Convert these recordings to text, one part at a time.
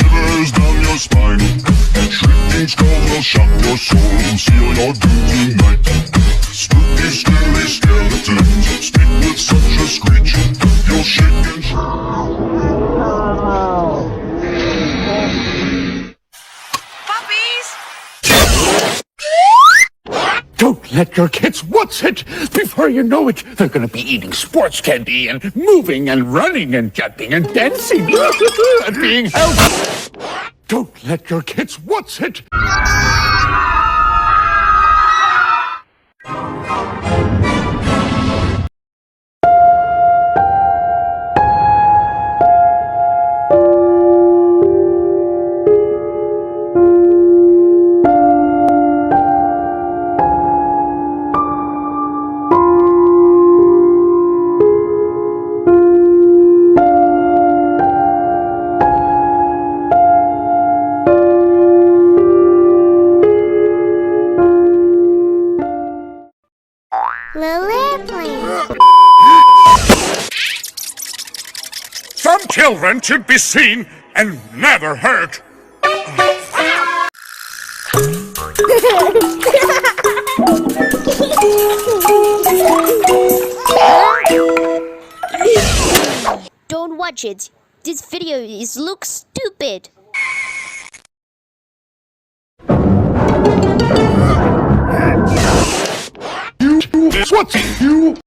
shivers down your spine. A shrieking skull will shock your soul and seal your doom tonight. Spooky, scary skeletons speak with such a screech. You'll shake and Don't let your kids what's it. Before you know it, they're going to be eating sports candy and moving and running and jumping and dancing and being healthy. Don't let your kids what's it. Some children should be seen and never heard. Don't watch it. This video looks stupid. What's you?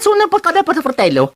Attenzione, portare per fratello.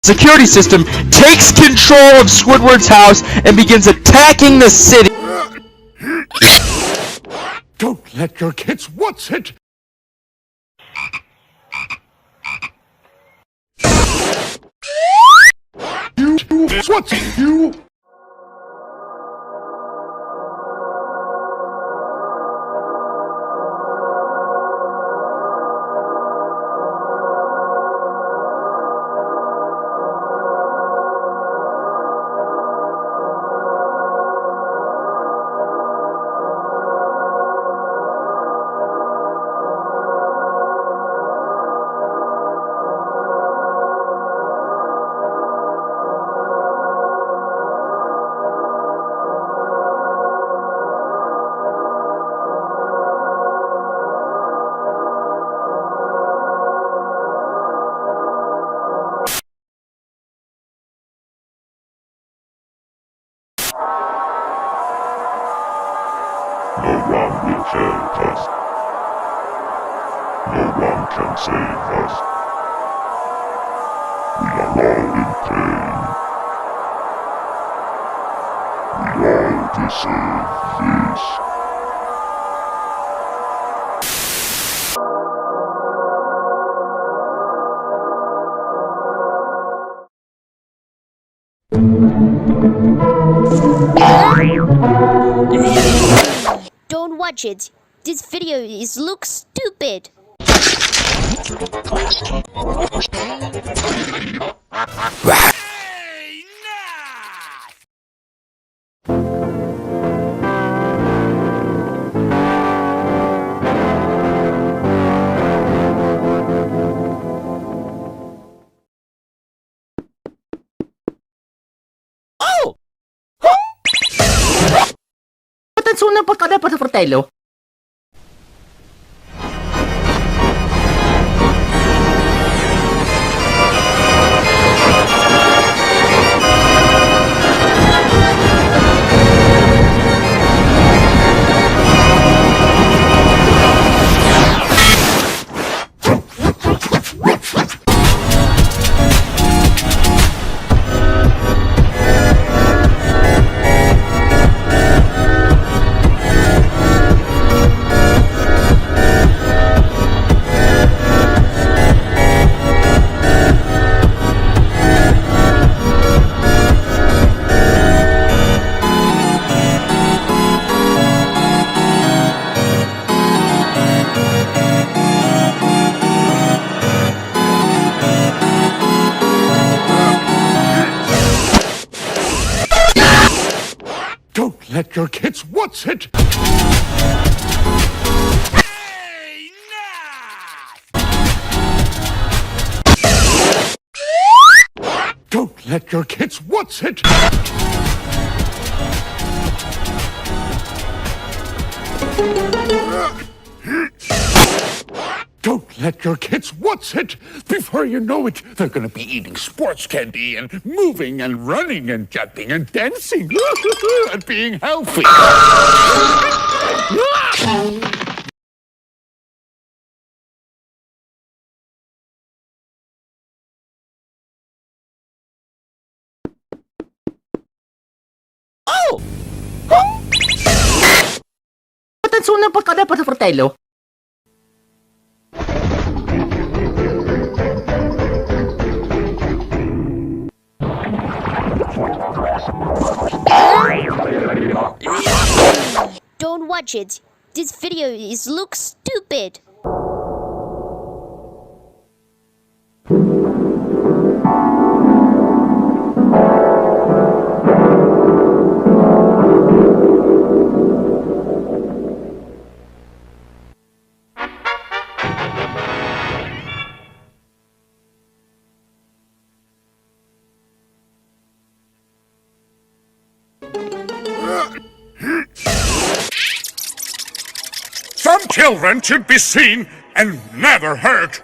Security system takes control of Squidward's house and begins attacking the city. Don't let your kids what's it. What's you? no one will help us. No one can save us. We are all in pain. We all deserve this. Don't watch it. This video looks stupid. una porcada para fratello. Don't let your kids what's it? Don't let your kids what's it? Don't let your kids what's it? Before you know it, they're gonna be eating sports candy and moving and running and jumping and dancing and being healthy. Oh! Atención una porcada para fratello. Don't watch it. This video looks stupid. Some children should be seen and never hurt.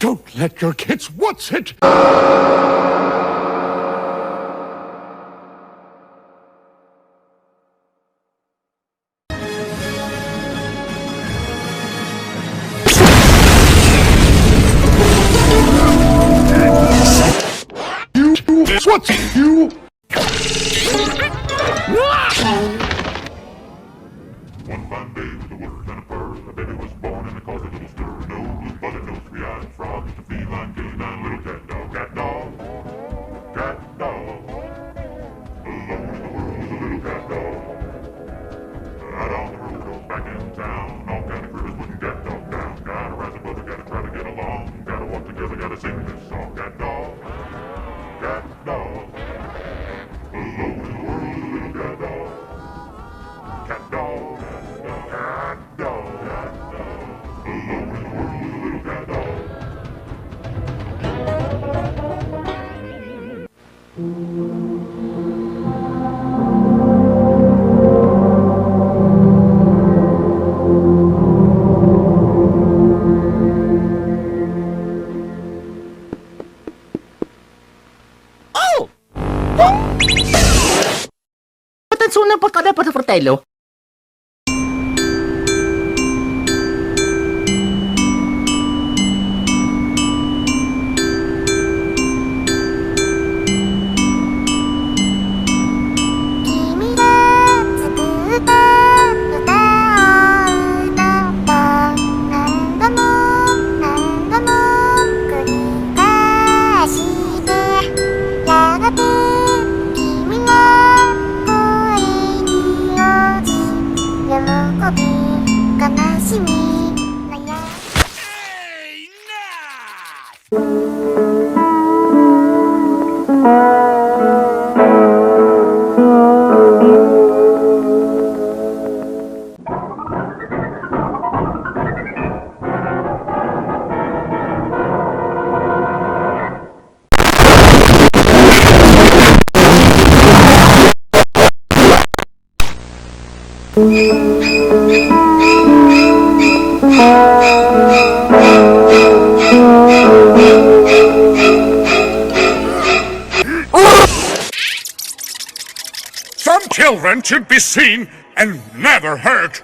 Don't let your kids what's it? What's it? You? One fine day with a word and a purr, a baby was born and it caused a little stir. No blue button, no three-eyed frog, just a feline, canine, little cat dog. Cat dog, cat dog. Alone in the world was a little cat dog. Out on the road, goes back in town. All kind of critters putting cat dog down. Gotta rise above it, gotta try to get along. Gotta walk together, gotta sing this song. Cat dog, cat dog. Alone in the world was a little cat dog. Cat dog, cat dog, cat dog. Alone in the world was a little cat dog. Oh! Attenzione un po' per fratello. Some children should be seen and never hurt.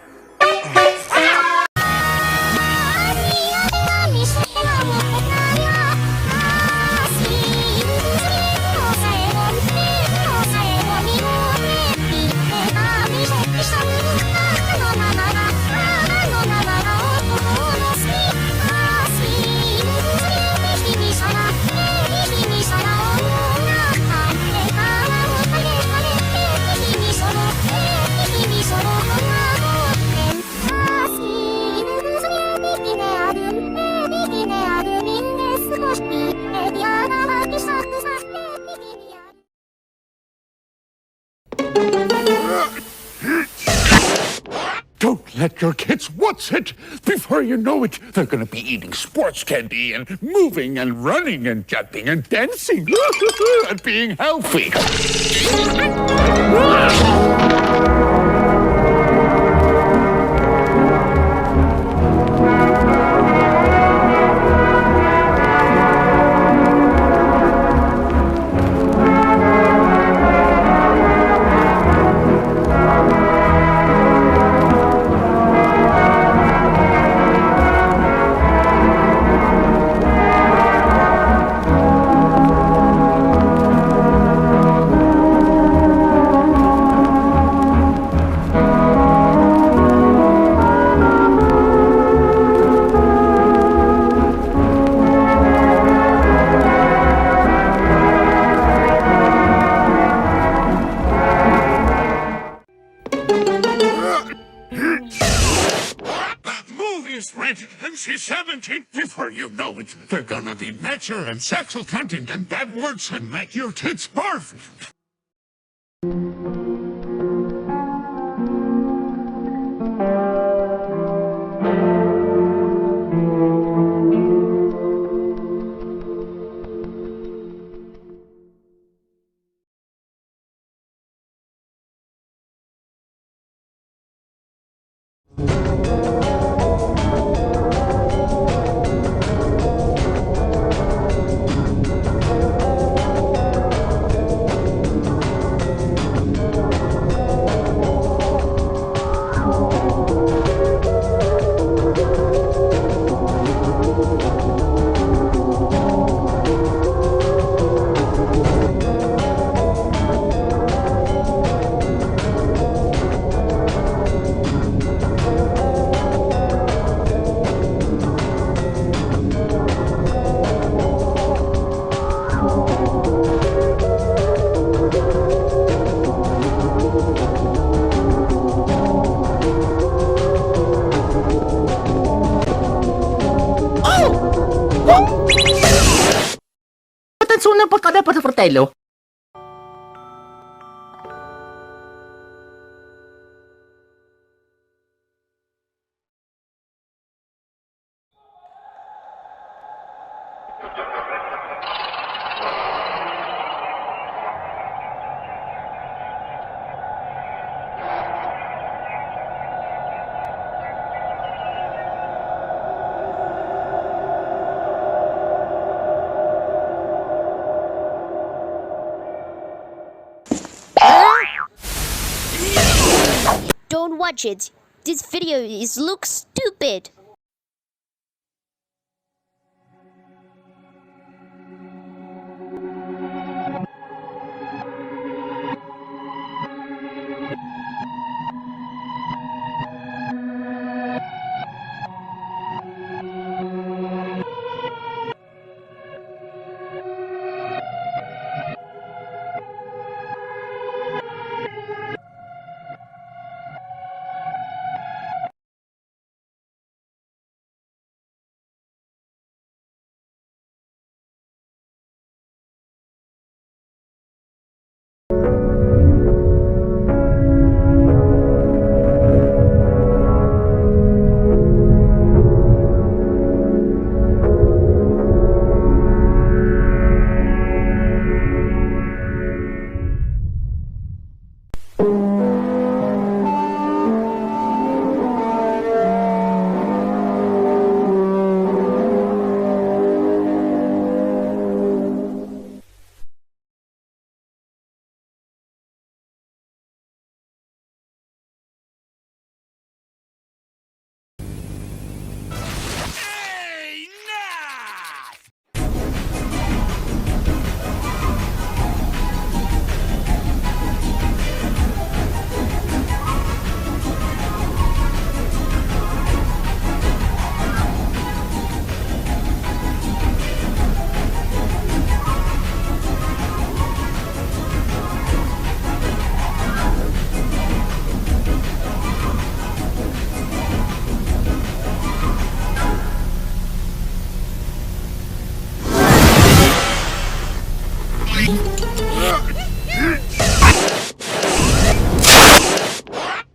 Don't let your kids what's it? Before you know it, they're gonna be eating sports candy and moving and running and jumping and dancing and being healthy. And she's 17. Before you know it, they're gonna be mature and sexual content and bad words and make your kids barf. Attenzione un po' cadere per fratello. Don't watch it. This video looks stupid.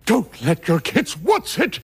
Don't let your kids watch it